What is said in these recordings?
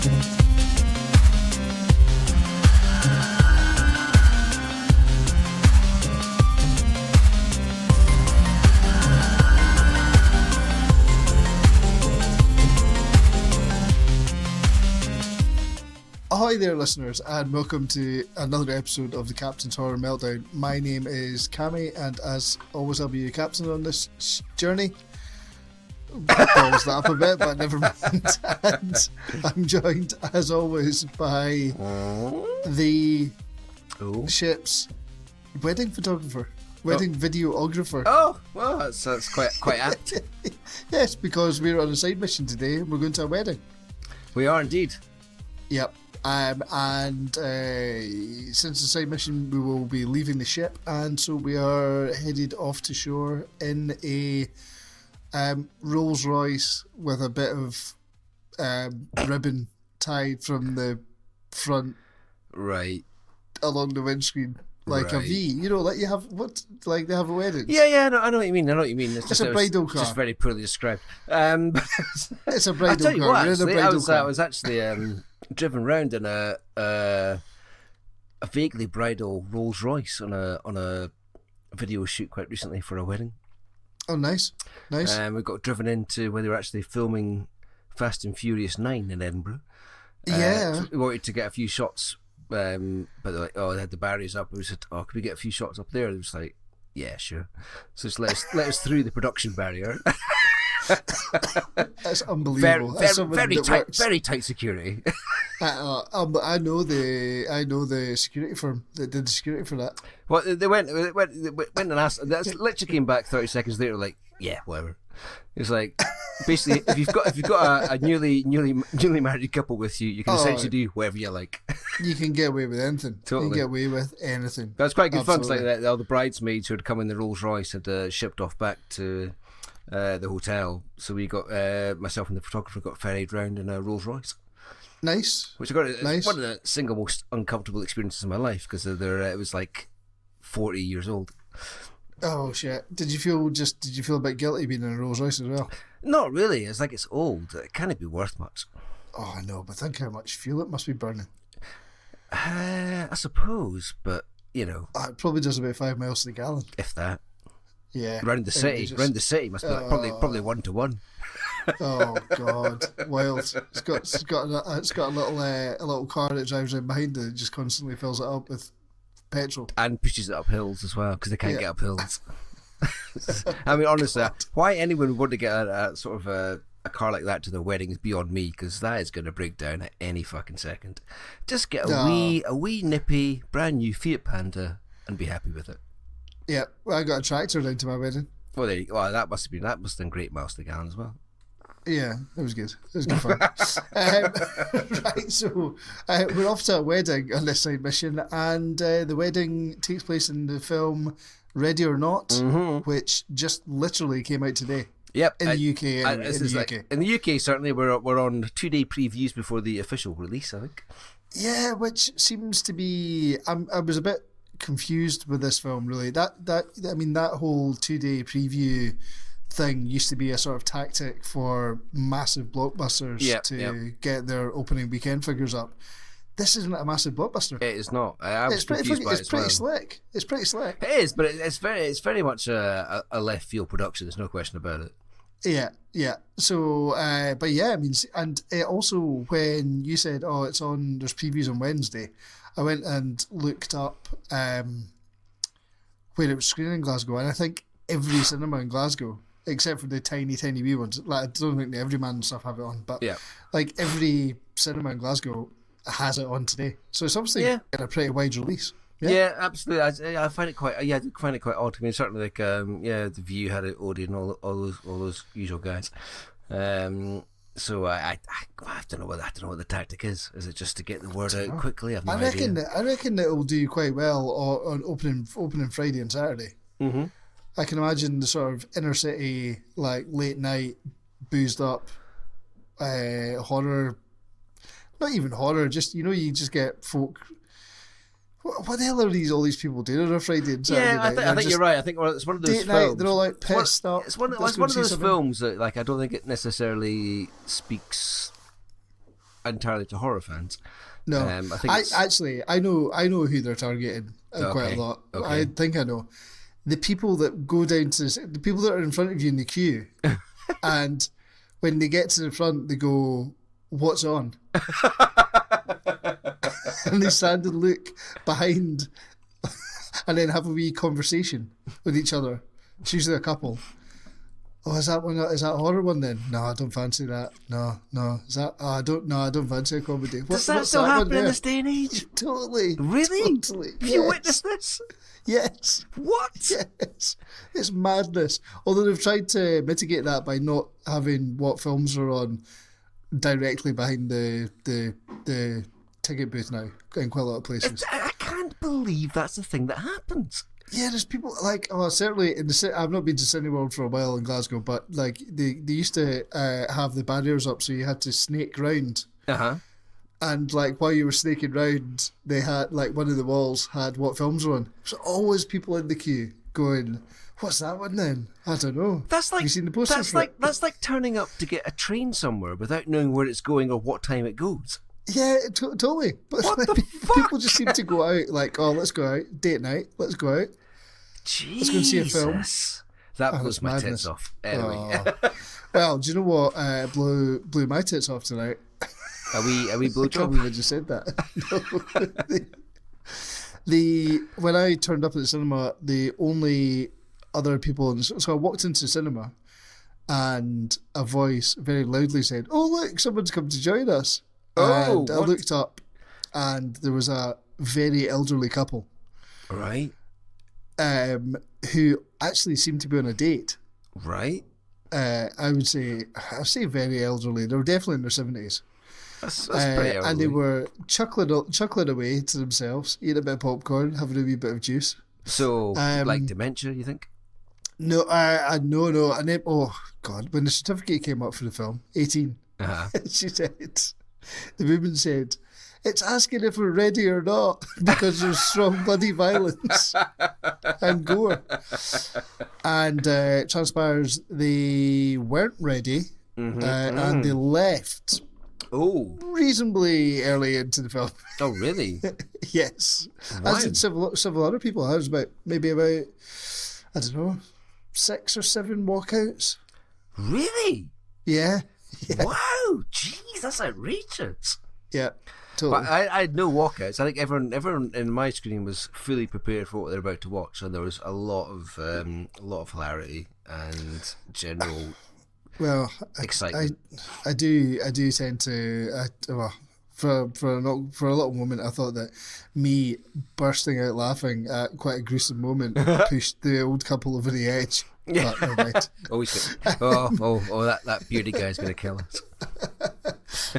Ahoy there, listeners, and welcome to another episode of the Captain's Horror Meltdown. My name is Cammy, and as always, I'll be your captain on this journey. Balls that up a bit, but never mind. And I'm joined, as always, by the ship's wedding photographer, wedding videographer. Oh, well, that's quite apt. Yes, because we're on a side mission today. We're going to a wedding. We are indeed. Yep. And since the side mission, we will be leaving the ship, and so we are headed off to shore in a Rolls Royce with a bit of ribbon tied from the front, right, along the windscreen, like a V. You know, like you have like they have a wedding. Yeah. I know what you mean. It's just a bridal car. Just very poorly described. It's a bridal I'll tell you car. what, actually, I car. was actually driven round in a vaguely bridal Rolls Royce on a video shoot quite recently for a wedding. Oh, nice. We got driven into where they were actually filming Fast and Furious 9 in Edinburgh. Yeah. So we wanted to get a few shots, but they're like, they had the barriers up. We said, could we get a few shots up there? It was like, yeah, sure. So just let us through the production barrier. That's unbelievable. Very tight security. I know the security firm that did the security for that. Well, they went and asked. That's literally came back 30 seconds later. Like, yeah, whatever. It's like basically if you've got a newly married couple with you, you can essentially do whatever you like. You can get away with anything. Totally. You can get away with anything. That's quite good fun. It's like that. All the bridesmaids who had come in the Rolls Royce had shipped off back to the hotel, so we got myself and the photographer got ferried round in a Rolls Royce. Nice. Which I got one of the single most uncomfortable experiences of my life because it was like 40 years old. Oh shit! Did you feel a bit guilty being in a Rolls Royce as well? Not really. It's like it's old. It can't be worth much. Oh, I know, but think how much fuel it must be burning. I suppose, but you know, it probably does about 5 miles to the gallon, if that. Yeah, around the city must be like probably 1 to 1. Oh god, wild! It's got a little car that drives in behind it and just constantly fills it up with petrol and pushes it up hills as well because they can't get up hills. I mean, honestly, why anyone would want to get a sort of a car like that to their wedding is beyond me, because that is going to break down at any fucking second. Just get a wee nippy brand new Fiat Panda and be happy with it. Yeah, well, I got a tractor down to my wedding. Well, that must have been great miles to the gallon as well. Yeah, it was good. It was good fun. Right, so we're off to a wedding on this side mission, and the wedding takes place in the film Ready or Not, which just literally came out today. Yep, in the UK. In the UK, certainly, we're on 2-day previews before the official release, I think. Yeah, which seems to be. I was a bit confused with this film, really. That whole 2-day preview thing used to be a sort of tactic for massive blockbusters get their opening weekend figures up. This isn't a massive blockbuster. It is not. I was confused by it as well. Slick. It's pretty slick. It is, but it's very much a left field production. There's no question about it. Yeah. So, but yeah, I mean, and also when you said, it's on, there's previews on Wednesday, I went and looked up where it was screening in Glasgow, and I think every cinema in Glasgow, except for the tiny wee ones, like I don't think the Everyman and stuff have it on, but like every cinema in Glasgow has it on today. So it's obviously a pretty wide release. Yeah, absolutely. I find it quite. I find it quite odd. I mean, certainly like the View had it, Odeon, all those usual guys. So I don't know what the tactic is. Is it just to get the word out quickly? I reckon that it'll do quite well on opening Friday and Saturday. Mm-hmm. I can imagine the sort of inner city, like late night, boozed up horror. Not even horror, just you just get folk. What the hell are all these people doing on a Friday and Saturday night? I think you're right. I think it's one of those date films. Night, they're all like pissed up. It's one of those films that, like, I don't think it necessarily speaks entirely to horror fans. No, I think I know who they're targeting quite a lot. Okay. I think I know the people that go down to the people that are in front of you in the queue, and when they get to the front, they go, "What's on?" And they stand and look behind, and then have a wee conversation with each other. It's usually a couple. Oh, is that one? Is that a horror one then? No, I don't fancy that. No. Is that? Oh, I don't fancy a comedy. Does that still happen in this day and age? Totally. Really? Totally. Have you witnessed this? Yes. What? Yes. It's madness. Although they've tried to mitigate that by not having what films are on directly behind the ticket booth now in quite a lot of places. I can't believe that's the thing that happens. Yeah, there's people like, certainly in the I've not been to Cineworld for a while in Glasgow, but like they used to have the barriers up, so you had to snake round. And like while you were snaking round, they had like one of the walls had what films were on. There's always people in the queue going, "What's that one then? I don't know." That's like, have you seen the poster? That's like turning up to get a train somewhere without knowing where it's going or what time it goes. Yeah, totally. But What like, the fuck? people just seem to go out like, "Oh, let's go out, date night, let's go out." Jesus. Let's go and see a film. That blows that's my madness. tits off. Anyway. Well, do you know what blew my tits off tonight? Are we I can't blowjob? believe I just said that. No. When I turned up at the cinema, the only other people so I walked into the cinema, and a voice very loudly said, "Oh look, someone's come to join us." Oh, and I looked up, and there was a very elderly couple, Right. who actually seemed to be on a date. Right. I'd say very elderly. They were definitely in their 70s. That's pretty early. And they were chuckling away to themselves, eating a bit of popcorn, having a wee bit of juice. So, like dementia, you think? No, no. And then, oh, God, when the certificate came up for the film, 18, she said, the woman said, "It's asking if we're ready or not because there's strong bloody violence and gore." And transpires they weren't ready and they left reasonably early into the film. Oh, really? Yes. Wow. As did several other people. I was maybe about, I don't know, 6 or 7 walkouts. Really? Yeah. Wow. Jeez, that's outrageous. Yeah. Totally. But I had no walkouts. I think everyone in my screening was fully prepared for what they're about to watch, and there was a lot of hilarity and general excitement. I do tend to for a little moment I thought that me bursting out laughing at quite a gruesome moment pushed the old couple over the edge. But never mind. That bearded guy's gonna kill us.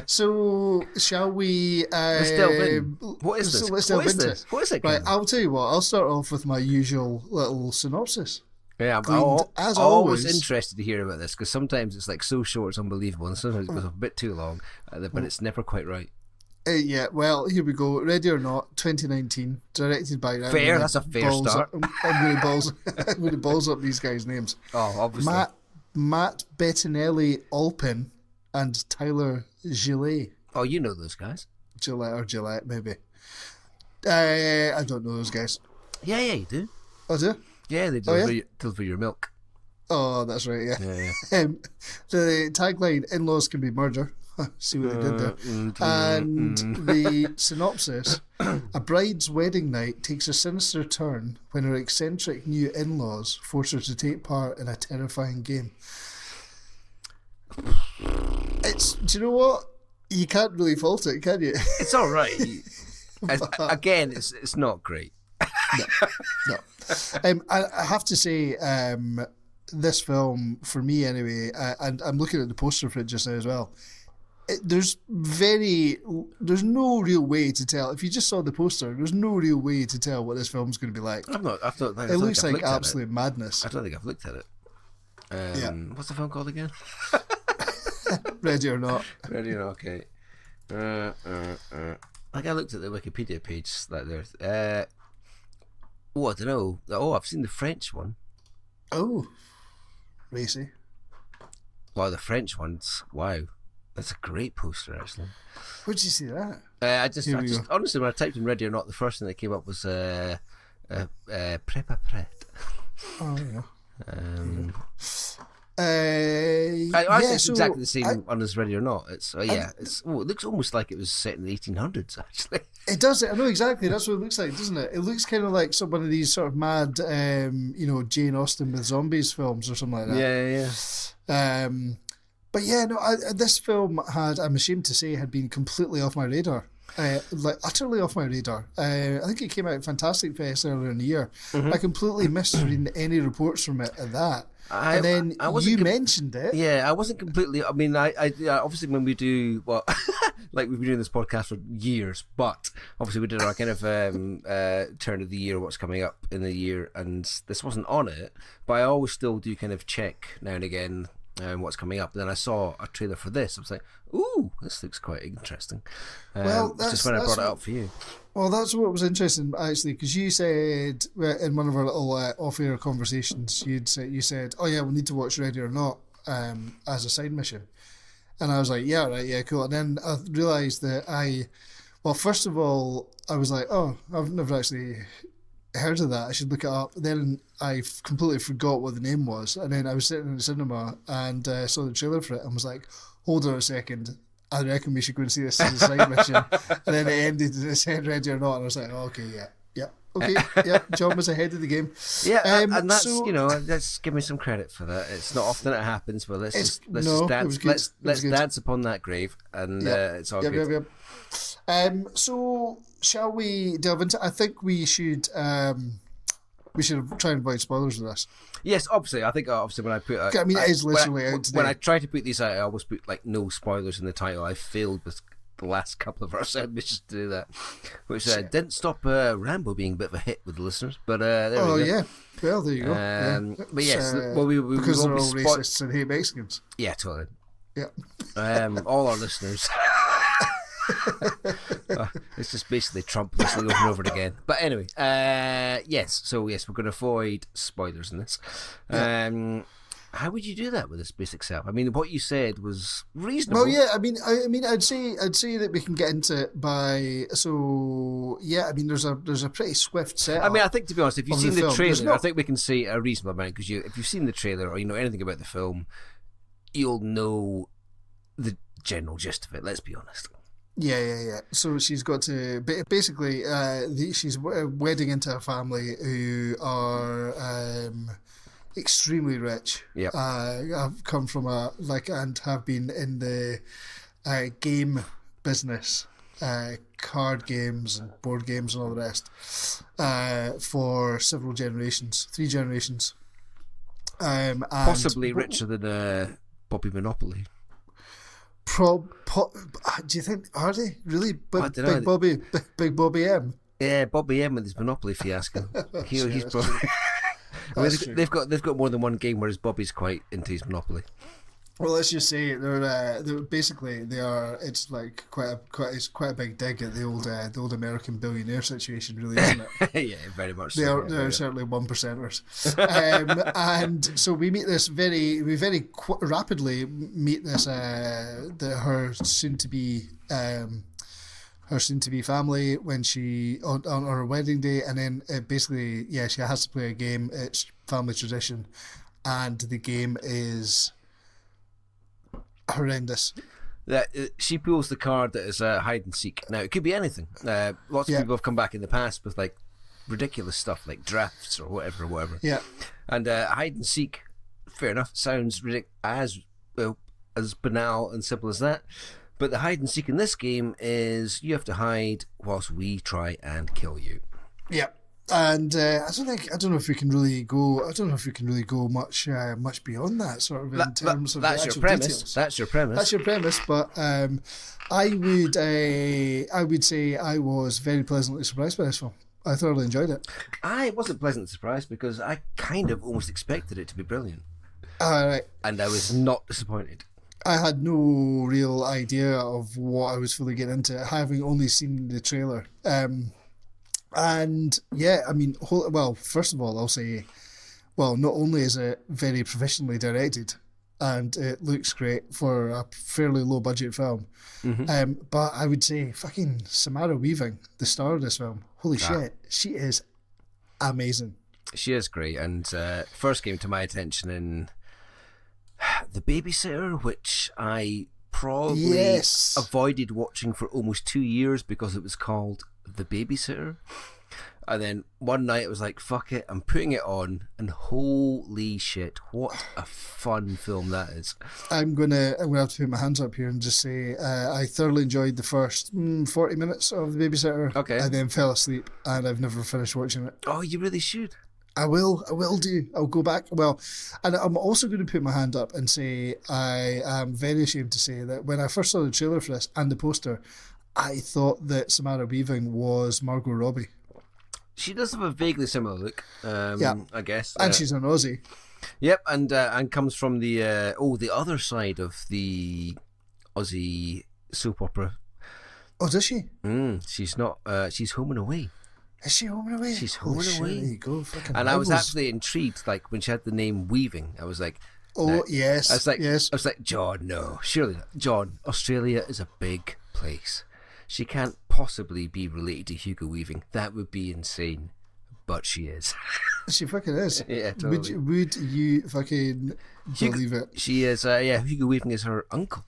So shall we? Let's delve in. What is this? Let's delve into it. What is it? Right, I'll tell you what. I'll start off with my usual little synopsis. Yeah, I'm always interested to hear about this because sometimes it's like so short it's unbelievable, and sometimes it goes a bit too long, but it's never quite right. Yeah, well, here we go. Ready or Not, 2019, directed by... Fair, that's a fair start. I'm going to balls up these guys' names. Oh, obviously. Matt Bettinelli-Olpin and Tyler Gillett. Oh, you know those guys. Gillette, maybe. I don't know those guys. Yeah, you do. Oh, do you? Yeah, they deliver your milk. Oh, that's right, yeah. Yeah. The tagline, "In-laws can be murder." See what they did there. And the synopsis, a bride's wedding night takes a sinister turn when her eccentric new in-laws force her to take part in a terrifying game. Do you know what? You can't really fault it, can you? It's all right. Again, it's not great. No. I have to say, this film, for me anyway, and I'm looking at the poster for it just now as well, there's no real way to tell. If you just saw the poster, there's no real way to tell what this film's going to be like. It looks like absolute madness. I don't think I've looked at it. What's the film called again? Ready or Not. Ready or Not, okay. Like I looked at the Wikipedia page like there. I don't know. Oh, I've seen the French one. Oh, racy. Wow, the French ones. Wow. That's a great poster, actually. Where'd you see that? I just honestly, when I typed in Ready or Not, the first thing that came up was Prepa Pret. Oh yeah. It's exactly the same one as Ready or Not. It looks almost like it was set in the 1800s, actually. It does. I know exactly. That's what it looks like, doesn't it? It looks kind of like one of these sort of mad, Jane Austen with zombies films or something like that. Yeah. But yeah, no. This film I'm ashamed to say, had been completely off my radar. Utterly off my radar. I think it came out at Fantastic Fest earlier in the year. Mm-hmm. I completely missed reading any reports from it at that. And then you mentioned it. Yeah, I wasn't completely. I mean, I obviously when we do like we've been doing this podcast for years, but obviously we did our kind of turn of the year, what's coming up in the year, and this wasn't on it. But I always still do kind of check now and again what's coming up. And then I saw a trailer for this. I was like, "Ooh, this looks quite interesting." That's just when I brought it up for you. Well, that's what was interesting, actually, because you said in one of our little off-air conversations, you said, "Oh yeah, we need to watch Ready or Not as a side mission," and I was like, "Yeah, right, yeah, cool." And then I realised that first of all, I was like, "Oh, I've never actually heard of that. I should look it up." Then I completely forgot what the name was, and then I was sitting in the cinema and saw the trailer for it and was like, "Hold on a second. I reckon we should go and see this as a side mission." And then it ended and it said Ready or Not, and I was like, "Oh, okay, yeah, okay, yeah." John was ahead of the game. Yeah, and that's let's give me some credit for that. It's not often it happens, but let's dance upon that grave, and it's all good. Yep. So shall we delve into? I think we should try and avoid spoilers with this. Yes, obviously. I think when I put... it is literally out today. When I try to put these out, I always put no spoilers in the title. I failed with the last couple of our submissions to do that, which didn't stop Rambo being a bit of a hit with the listeners. But there we go. Yeah. Well, there you go. But yes, because they're all racists and hate Mexicans. Yeah, totally. Yeah. All our listeners... it's just basically Trump listening over and over again. But anyway, yes, we're going to avoid spoilers in this. How would you do that with this basic setup? I mean, what you said was reasonable. Well, yeah, I mean, I'd say that we can get into it by. So yeah, I mean, there's a pretty swift setup. I mean, I think to be honest, if you've seen the trailer, I think we can say a reasonable amount because if you've seen the trailer or you know anything about the film, you'll know the general gist of it. Let's be honest. Yeah. So she's got to basically she's wedding into a family who are extremely rich. Yeah, have come from and have been in the game business, card games and board games and all the rest for several generations, 3 generations. And possibly richer than Bobby Monopoly. Do you think are they really Big Bobby M? Yeah, Bobby M with his Monopoly fiasco. He's probably. They've got more than one game, whereas Bobby's quite into his Monopoly. Well, let's just say they're basically they are. It's like quite a big dig at the old American billionaire situation, really, isn't it? Yeah, very much. They're certainly 1%ers, and so we meet this very rapidly meet this her soon to be family when she on her wedding day, and then basically she has to play a game. It's family tradition, and the game is horrendous. She pulls the card that is hide and seek. Now it could be anything. Lots of people have come back in the past with like ridiculous stuff like drafts or whatever. Yeah, and hide and seek. Fair enough. Sounds as banal and simple as that. But the hide and seek in this game is you have to hide whilst we try and kill you. Yeah. And I don't know if we can really go much beyond that sort of in terms of that's the your premise. Details. That's your premise. But I would say I was very pleasantly surprised by this film. I thoroughly enjoyed it. I wasn't pleasantly surprised because I kind of almost expected it to be brilliant. Right. And I was not disappointed. I had no real idea of what I was fully getting into, having only seen the trailer. And yeah, I mean, first of all, I'll say, not only is it very professionally directed, and it looks great for a fairly low budget film. But I would say fucking Samara Weaving, the star of this film, holy shit, she is amazing. She is great, and first came to my attention in The Babysitter, which I probably avoided watching for almost 2 years because it was called The Babysitter. And then one night I was like, fuck it, I'm putting it on, and holy shit, what a fun film that is. I'm gonna have to put my hands up here and just say I thoroughly enjoyed the first 40 minutes of The Babysitter. Okay. I then fell asleep, and I've never finished watching it. Oh, you really should. I will do. I'll go back. Well, and I'm also going to put my hand up and say I am very ashamed to say that when I first saw the trailer for this and the poster, I thought that Samara Weaving was Margot Robbie. She does have a vaguely similar look, I guess. And she's an Aussie. Yep, and comes from the other side of the Aussie soap opera. Oh, does she? She's not. She's Home and Away. Is she Home and Away? She's Home and Away. There you go. Fucking and I was actually intrigued, like when she had the name Weaving. I was like, yes. I was like, yes. I was like, John, no, surely not. John, Australia is a big place. She can't possibly be related to Hugo Weaving. That would be insane. But she is. She fucking is. Yeah, totally. Would you fucking believe it? She is, Hugo Weaving is her uncle,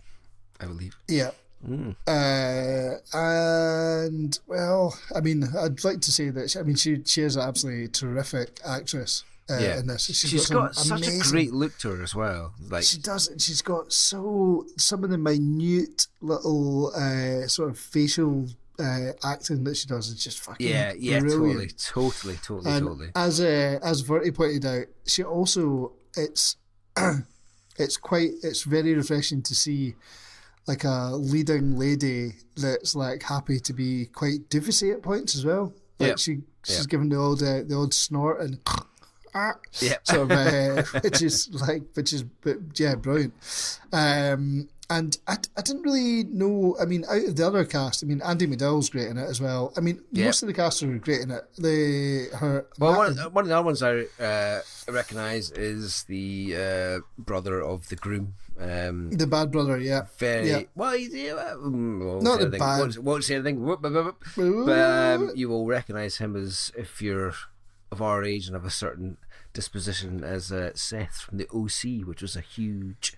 I believe. Yeah. And, well, I mean, I'd like to say that, she is an absolutely terrific actress. In this. She's got such a great look to her as well. Like she does, and she's got some of the minute little sort of facial acting that she does is just fucking brilliant. Totally. As Verti pointed out, she also it's very refreshing to see like a leading lady that's like happy to be quite doofusy at points as well. Like she's given the odd snort and. Sort of, which is brilliant. And I didn't really know. I mean, out of the other cast, I mean, Andy McDowell's great in it as well. I mean, most of the cast are great in it. One of the other ones I recognise is the brother of the groom. The bad brother, yeah. Well, not the bad. Won't say anything. But you will recognise him as if you're of our age and of a certain disposition as Seth from the OC, which was a huge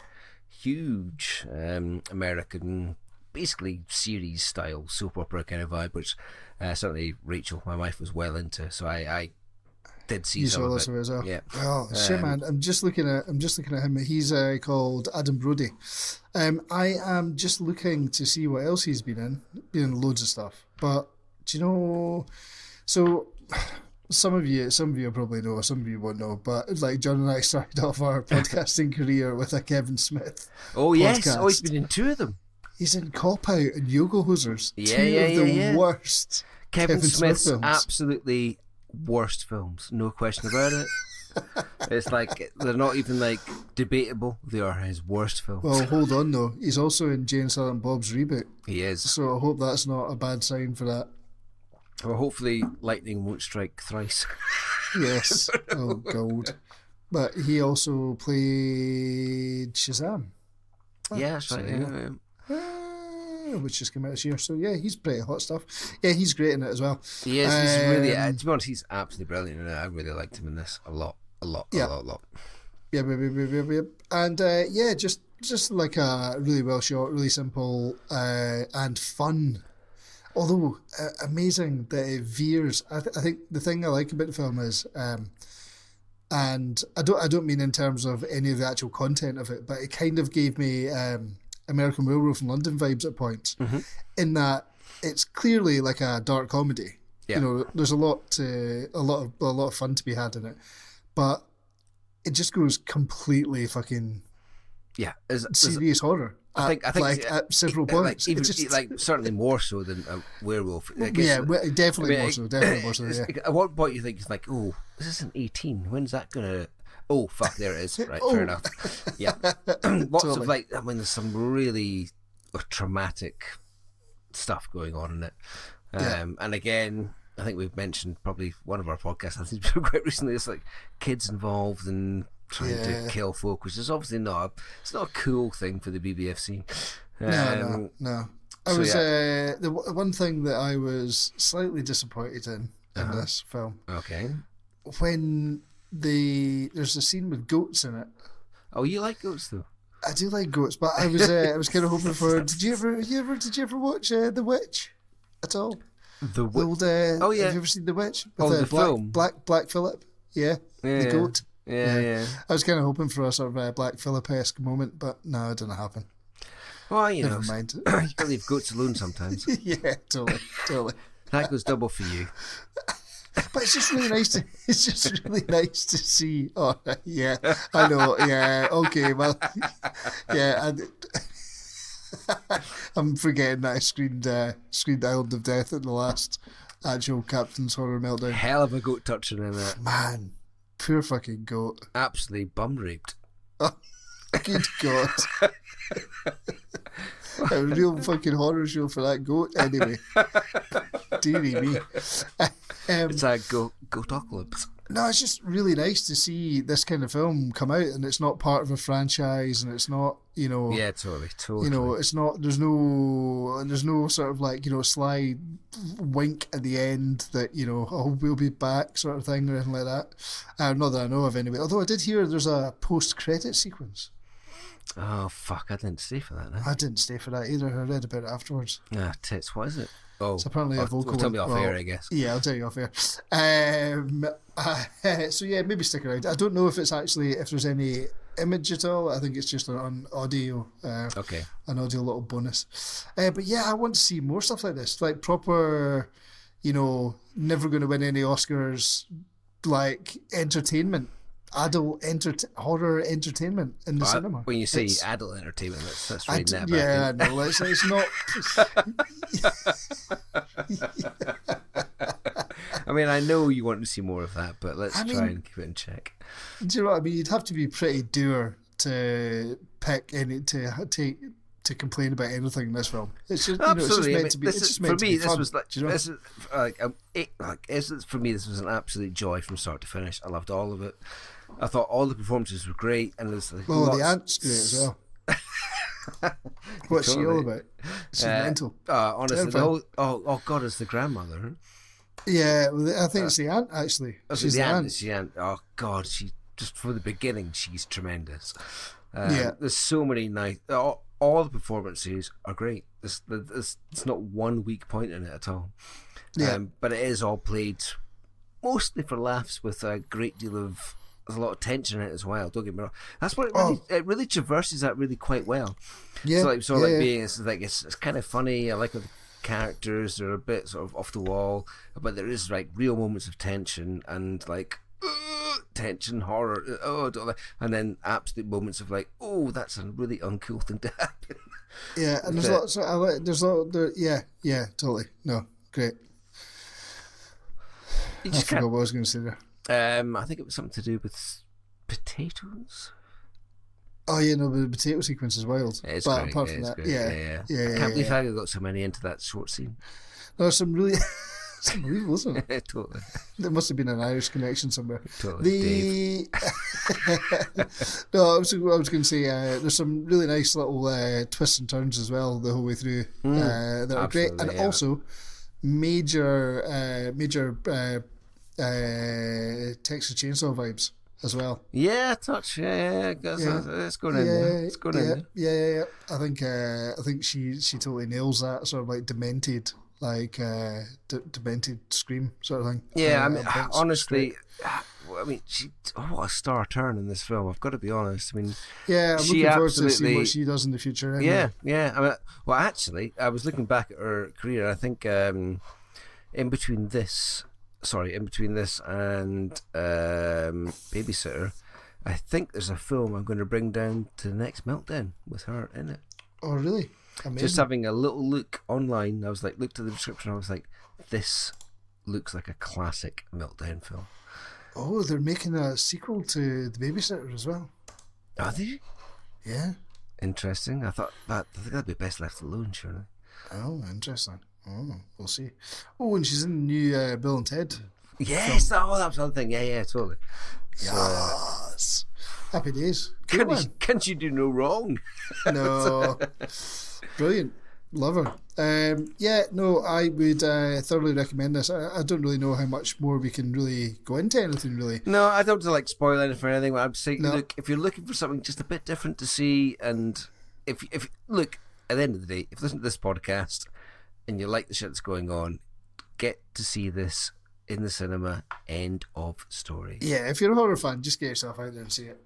American, basically series style soap opera kind of vibe, which certainly Rachel, my wife, was well into. So I did see some of it. As well. Yeah. Oh shit, man! I'm just looking at him. He's called Adam Brody. I am just looking to see what else he's been in. Been in loads of stuff, but do you know? So. Some of you probably know, some of you won't know, but like John and I started off our podcasting career with a Kevin Smith. Oh yes, he's been in 2 of them. He's in Cop Out and Yoga Hosers. Two of the worst Kevin Smith's Smith films. Absolutely worst films, no question about it. It's like they're not even like debatable. They are his worst films. Well, hold on though. He's also in Jane Silent Bob's reboot. He is. So I hope that's not a bad sign for that. Well, hopefully lightning won't strike thrice. Yes. Oh, God. But he also played Shazam. Yeah, that's right. Which just came out this year. So, yeah, he's pretty hot stuff. Yeah, he's great in it as well. He is. He's really, to be honest, he's absolutely brilliant in it. I really liked him in this a lot. Yeah. And, just like a really well shot, really simple and fun. Although amazing that it veers. I think the thing I like about the film is, and I don't mean in terms of any of the actual content of it, but it kind of gave me American Werewolf from London vibes at points, in that it's clearly like a dark comedy. Yeah. You know, there's a lot of fun to be had in it, but it just goes completely fucking serious horror. I think at several points, even certainly more so than a werewolf. Definitely more so. Yeah. At what point you think it's like, oh, this isn't 18. When's that gonna? Oh fuck, there it is. Right, fair enough. Yeah, lots of there's some really traumatic stuff going on in it, and again, I think we've mentioned probably one of our podcasts. I think quite recently, it's like kids involved and trying to kill folk, which is obviously it's not a cool thing for the BBFC. No. The one thing that I was slightly disappointed in this film. Okay. When there's a scene with goats in it. Oh, you like goats though? I do like goats, but I was kind of hoping for. Did you ever watch The Witch at all? The old, oh yeah. Have you ever seen The Witch? With, the film. Black Phillip. Yeah. The goat. Yeah. I was kind of hoping for a sort of Black Phillip-esque moment, but no, it didn't happen. Well, Never mind. You gotta leave goats alone sometimes. Yeah, totally. That goes double for you. But it's just really nice to see. Oh, yeah, I know. Yeah, okay, well, yeah. I'm forgetting that I screened Island of Death at the last actual Captain's Horror Meltdown. Hell of a goat touching in that. Man, poor fucking goat. Absolutely bum raped. Oh, good God. A real fucking horror show for that goat, anyway. Deary me. It's a goatocalypse. No, it's just really nice to see this kind of film come out, and it's not part of a franchise, and it's not, Yeah, totally. It's not. There's no sort of like sly wink at the end that oh, we'll be back sort of thing or anything like that. Not that I know of anyway. Although I did hear there's a post-credit sequence. Oh fuck! I didn't stay for that. No? I didn't stay for that either. I read about it afterwards. Ah, tits. What is it? Oh, it's apparently a vocal. Tell me off air, I guess. Yeah, I'll tell you off air. So yeah, maybe stick around. I don't know if there's any image at all. I think it's just on audio. Okay. An audio little bonus. But yeah, I want to see more stuff like this, like proper, never going to win any Oscars, like entertainment. Adult horror entertainment in the cinema. When you say adult entertainment, that's reading that back. Yeah, no, it's not. I mean, I know you want to see more of that, but let's try and keep it in check. Do you know what I mean? You'd have to be pretty dour to pick any to complain about anything in this film. It's just absolutely. It's just meant to be fun. For me, this was an absolute joy from start to finish. I loved all of it. I thought all the performances were great, and there's the aunt's great as well. What's she all about? She's mental. Honestly, the whole God, it's the grandmother. Yeah, I think it's the aunt actually. She's the aunt. It's the aunt. Oh God, she just from the beginning, she's tremendous. There's so many nice. All the performances are great. There's not one weak point in it at all. Yeah. But it is all played mostly for laughs with a great deal of. There's a lot of tension in it as well. Don't get me wrong. That's what it really traverses that really quite well. Yeah. It's kind of funny. I like the characters. They're a bit sort of off the wall, but there is like real moments of tension and like tension, horror, and then absolute moments of like, oh, that's a really uncool thing to happen. Yeah, and there's lots. Yeah, totally. No, great. I forgot what I was going to say there. I think it was something to do with potatoes. Oh yeah, no, but the potato sequence is wild. It's but great. apart from that, yeah. I can't believe how you got so many into that short scene. There's some really. It's unbelievable, isn't it? Totally. There must have been an Irish connection somewhere. Totally. No, I was going to say there's some really nice little twists and turns as well the whole way through that are great, and also major Texas Chainsaw vibes as well. Yeah, touch. Yeah. It's going in there. It's going in there. Yeah. I think she totally nails that sort of like demented. Like demented scream sort of thing. Yeah, I mean, honestly, what a star turn in this film. I've got to be honest. I mean, yeah, I'm looking forward to see what she does in the future. Anyway. Yeah. I mean, actually, I was looking back at her career. I think in between this and Babysitter, I think there's a film I'm going to bring down to the next Meltdown with her in it. Oh, really? Amazing. Just having a little look online, I was like, looked at the description, I was like, this looks like a classic Meltdown film. Oh, they're making a sequel to The Babysitter as well. Are they? Yeah. Interesting. I think that'd be best left alone, surely. Oh, interesting. Oh, we'll see. Oh, and she's in the new Bill and Ted. Yes. Film. Oh, that was the other thing. Yeah, totally. Yes. Happy days. Good one. Can't you do no wrong? No. Brilliant. Love her. I would thoroughly recommend this. I don't really know how much more we can really go into anything, really. No, I don't like spoil anything or anything. I'm saying, No. look, if you're looking for something just a bit different to see, and if look, at the end of the day, if you listen to this podcast and you like the shit that's going on, get to see this in the cinema. End of story. Yeah, if you're a horror fan, just get yourself out there and see it,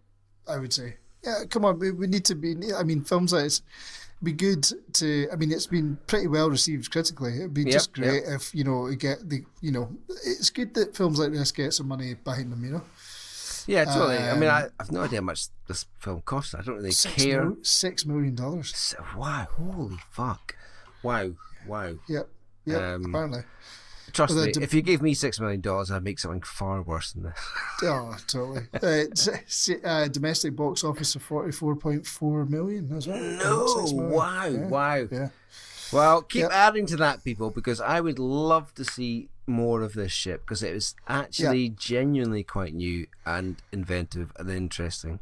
I would say. Yeah, come on, we need to be... I mean, films like this... Be good to. I mean, it's been pretty well received critically. It'd be just great if we get the. It's good that films like this get some money behind them. Yeah, totally. I mean, I have no idea how much this film cost. I don't really care. $6 million. Wow! Holy fuck! Wow! Yep. Apparently. Trust me, if you gave me $6 million, I'd make something far worse than this. Oh, totally. Domestic box office of 44.4 million. That's right. No! Wow! Yeah. Well, keep adding to that, people, because I would love to see more of this shit, because it was actually genuinely quite new and inventive and interesting,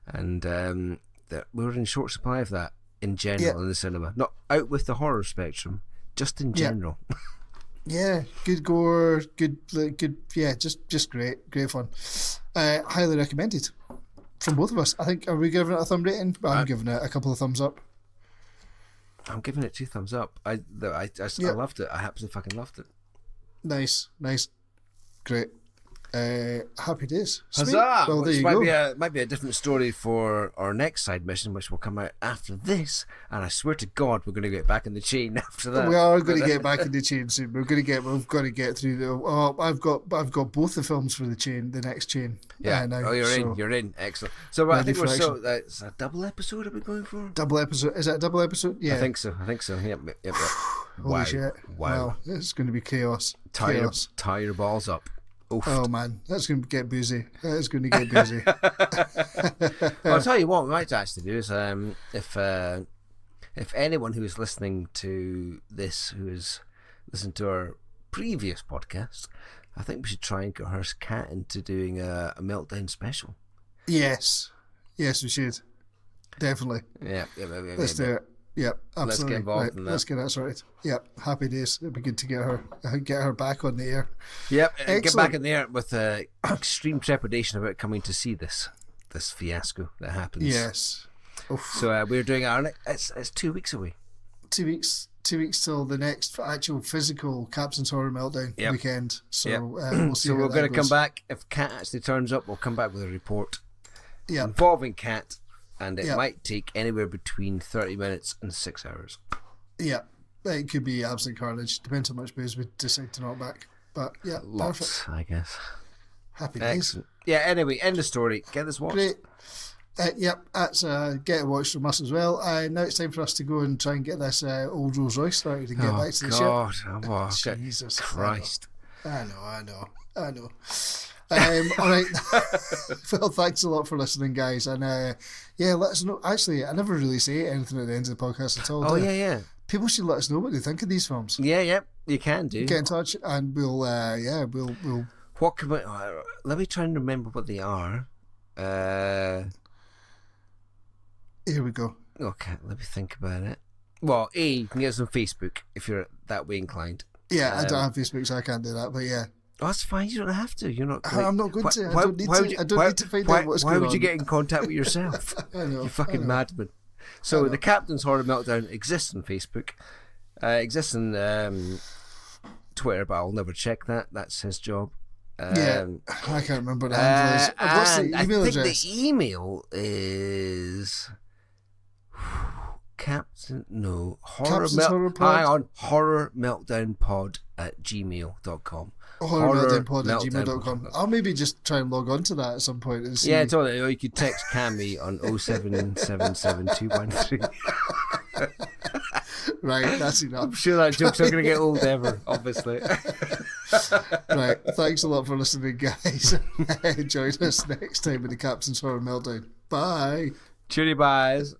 and that we're in short supply of that in general in the cinema. Not out with the horror spectrum, just in general. Yeah, good gore, good. Yeah, just great fun. Highly recommended from both of us. I think. Are we giving it a thumb rating? I'm giving it a couple of thumbs up. I'm giving it 2 thumbs up. I loved it. I absolutely fucking loved it. Nice, great. Happy days. Sweet. Huzzah! Well, there Which you go. might be a different story for our next side mission, which will come out after this. And I swear to God, we're going to get back in the chain after that. We are going to get back in the chain soon. We've got to get through the. Oh, I've got both the films for the next chain. Yeah. Now, You're in. Excellent. So I think it's a double episode. Are we going for? Double episode. Is that a double episode? Yeah. I think so. Yep. Holy shit! Wow, it's going to be chaos. Tie your balls up. Oof. Oh man, that's going to get boozy. That is going to get boozy. Well, I'll tell you what we might actually do is if anyone who is listening to this, who has listened to our previous podcast, I think we should try and get her cat into doing a meltdown special. Yes, we should definitely. Yeah. Let's do it. Yep, absolutely. Let's get involved in that. Let's get that sorted. Yep, happy days. It'd be good to get her back on the air. Yep, get back in the air with extreme trepidation about coming to see this fiasco that happens. Yes. Oof. So we're doing it's 2 weeks away. 2 weeks. 2 weeks till the next actual physical Captain's Horror Meltdown weekend. So we'll see. So we're going to come back. If Kat actually turns up, we'll come back with a report involving Kat. And it might take anywhere between 30 minutes and 6 hours. Yeah, it could be absolute carnage. Depends how much booze we decide to knock back. But yeah, lots, perfect. I guess. Happy days. Excellent. Yeah, anyway, end of story. Get this watched. Great. That's get a watch from us as well. Now it's time for us to go and try and get this old Rolls Royce started and get back to the ship. Oh, Jesus Christ. I know. All right. Well, thanks a lot for listening, guys. And let us know. Actually, I never really say anything at the end of the podcast at all. Oh, yeah. People should let us know what they think of these films. Yeah, you can do. Get in touch and we'll. What can we, let me try and remember what they are. Here we go. Okay, let me think about it. Well, you can get us on Facebook if you're that way inclined. Yeah, I don't have Facebook, so I can't do that. But yeah. Oh, that's fine. You don't have to. You're not. I'm not going to. I don't need to find out what's going on. Why would you get in contact with yourself? I know. You fucking madman. So the Captain's Horror Meltdown exists on Facebook, exists on Twitter, but I'll never check that. That's his job. I can't remember the handle. What's the email address? I think the email is horror meltdown pod at gmail.com. horrormeltdownpod@gmail.com. I'll maybe just try and log on to that at some point and see. Yeah, totally. Or you could text Cammy on 0777213. Right, that's enough. I'm sure that joke's not going to get old ever, obviously. Right, thanks a lot for listening, guys. Join us next time with the Captain's Horror Meltdown. Bye. Cheery byes.